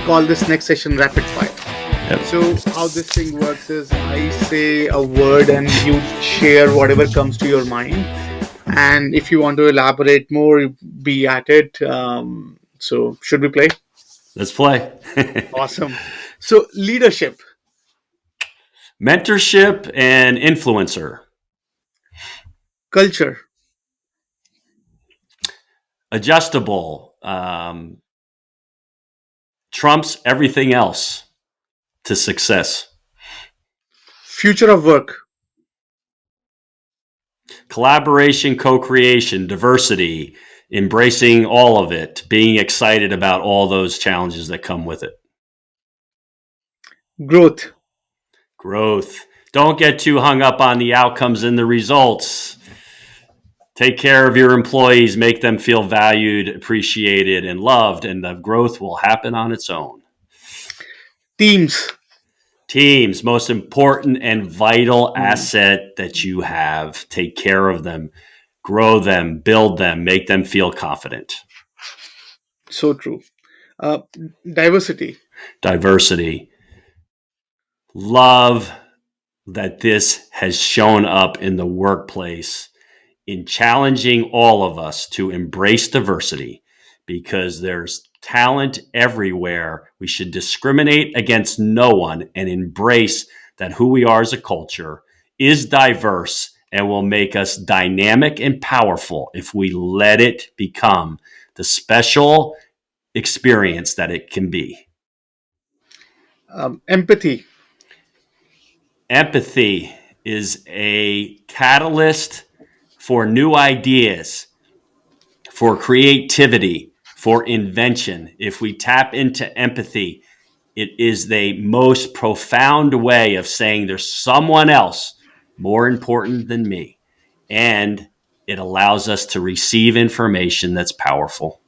call this next session rapid fire. Yep. So how this thing works is I say a word and you share whatever comes to your mind. And if you want to elaborate more, be at it. So should we play? Let's play. Awesome. So leadership, Mentorship and influencer. culture, Adjustable. Trumps everything else to success. future of work, Collaboration, co-creation, diversity, embracing all of it, being excited about all those challenges that come with it. growth, Growth. Don't get too hung up on the outcomes and the results. Take care of your employees, make them feel valued, appreciated, and loved, and the growth will happen on its own. teams, Teams, most important and vital asset that you have. Take care of them, grow them, build them, make them feel confident. so true. Uh, Diversity, Diversity. Love that this has shown up in the workplace in challenging all of us to embrace diversity, because there's talent everywhere. We should discriminate against no one and embrace that who we are as a culture is diverse and will make us dynamic and powerful if we let it become the special experience that it can be. empathy, Empathy is a catalyst for new ideas, for creativity, for invention. If we tap into empathy, it is the most profound way of saying there's someone else more important than me. And it allows us to receive information that's powerful.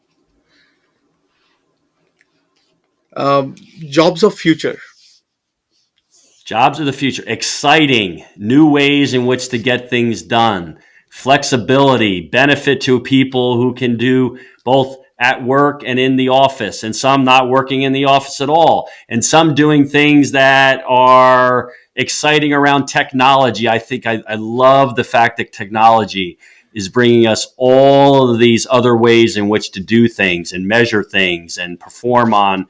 jobs of future, Jobs of the future, exciting, new ways in which to get things done, flexibility, benefit to people who can do both at work and in the office, and some not working in the office at all, and some doing things that are exciting around technology. I think I love the fact that technology is bringing us all of these other ways in which to do things and measure things and perform on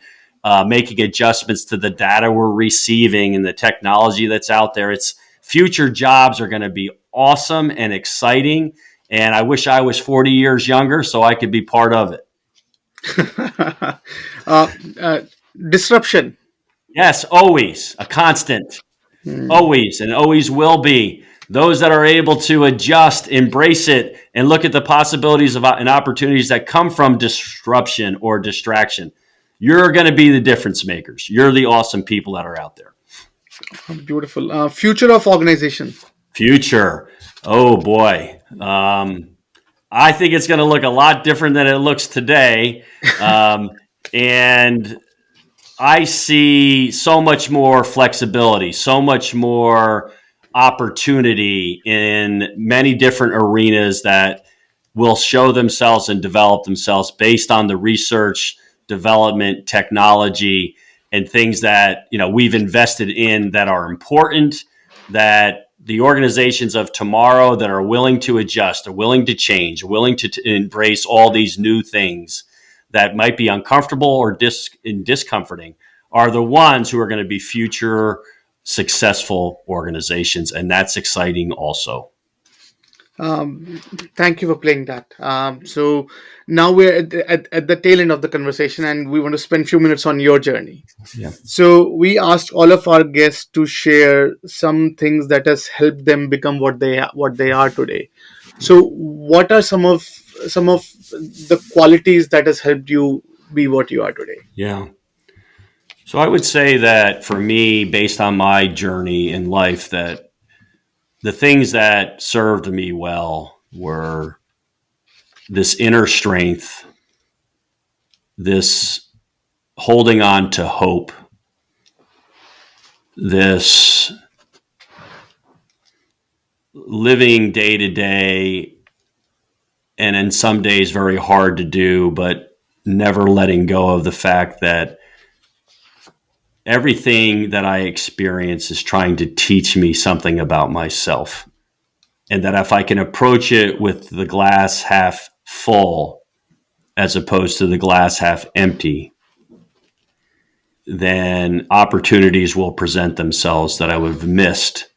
making adjustments to the data we're receiving and the technology that's out there. It's future jobs are going to be awesome and exciting. And I wish I was 40 years younger so I could be part of it. Disruption, Yes, always a constant, always, and always will be. Those that are able to adjust, embrace it, and look at the possibilities of and opportunities that come from disruption or distraction. You're going to be the difference makers. You're the awesome people that are out there. beautiful. Future of organization, Future. Oh boy. I think it's going to look a lot different than it looks today. And I see so much more flexibility, so much more opportunity in many different arenas that will show themselves and develop themselves based on the research, development, technology, and things that we've invested in that are important, that the organizations of tomorrow that are willing to adjust, are willing to change, willing to embrace all these new things that might be uncomfortable or discomforting, are the ones who are going to be future successful organizations. And that's exciting also. thank you for playing that. So now we're at the tail end of the conversation, and we want to spend a few minutes on your journey. Yeah. So we asked all of our guests to share some things that has helped them become what they are today. So what are some of the qualities that has helped you be what you are today? Yeah. So I would say that for me, based on my journey in life, that the things that served me well were this inner strength, this holding on to hope, this living day to day, and in some days very hard to do, but never letting go of the fact that everything that I experience is trying to teach me something about myself. And that if I can approach it with the glass half full as opposed to the glass half empty, then opportunities will present themselves that I would have missed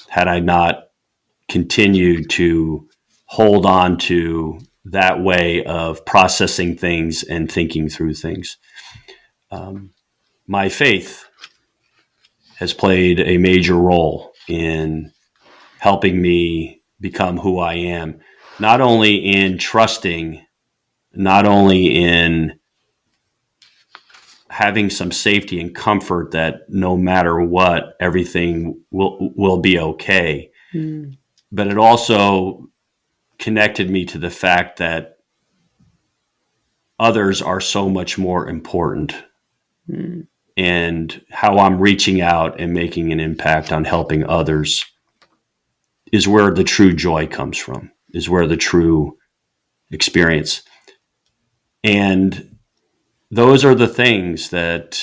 had I not continued to hold on to that way of processing things and thinking through things. My faith has played a major role in helping me become who I am, not only in trusting, not only in having some safety and comfort that no matter what, everything will be okay. Mm. But it also connected me to the fact that others are so much more important. Mm. And how I'm reaching out and making an impact on helping others is where the true joy comes from, is where the true experience. And those are the things that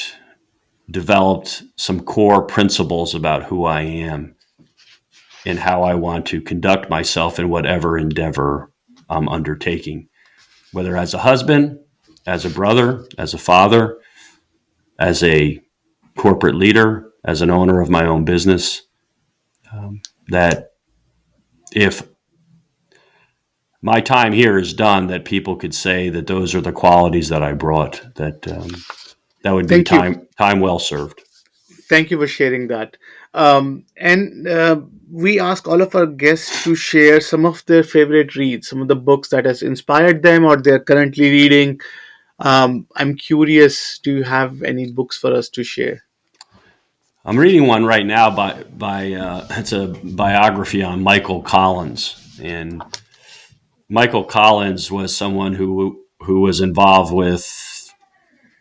developed some core principles about who I am and how I want to conduct myself in whatever endeavor I'm undertaking, whether as a husband, as a brother, as a father, as a corporate leader, as an owner of my own business. That if my time here is done, that people could say that those are the qualities that I brought. That would be Thank you. time well served. Thank you for sharing that. And we ask all of our guests to share some of their favorite reads, some of the books that has inspired them or they're currently reading. I'm curious, do you have any books for us to share? I'm reading one right now by it's a biography on Michael Collins, and Michael Collins was someone who was involved with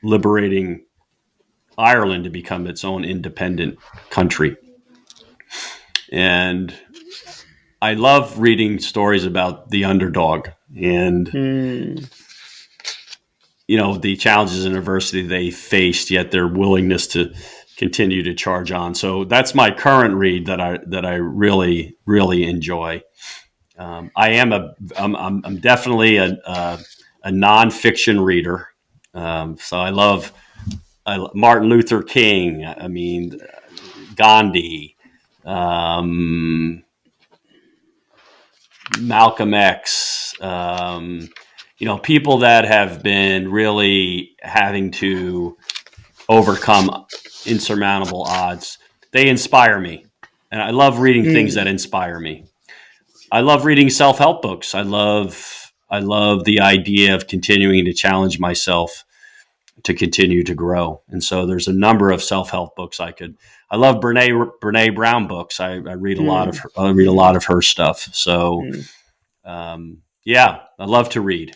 liberating Ireland to become its own independent country. And I love reading stories about the underdog and Hmm. the challenges and adversity they faced, yet their willingness to continue to charge on. So that's my current read that I really enjoy. I am I'm definitely a nonfiction reader. So Martin Luther King. I mean, Gandhi, um, Malcolm X. People that have been really having to overcome insurmountable odds. They inspire me, and I love reading things that Hmm. inspire me. I love reading self-help books. I love the idea of continuing to challenge myself to continue to grow. And so there's a number of self-help books I love Brene Brown books. I read a lot of Hmm. her, I read a lot of her stuff. So Hmm. yeah, I love to read.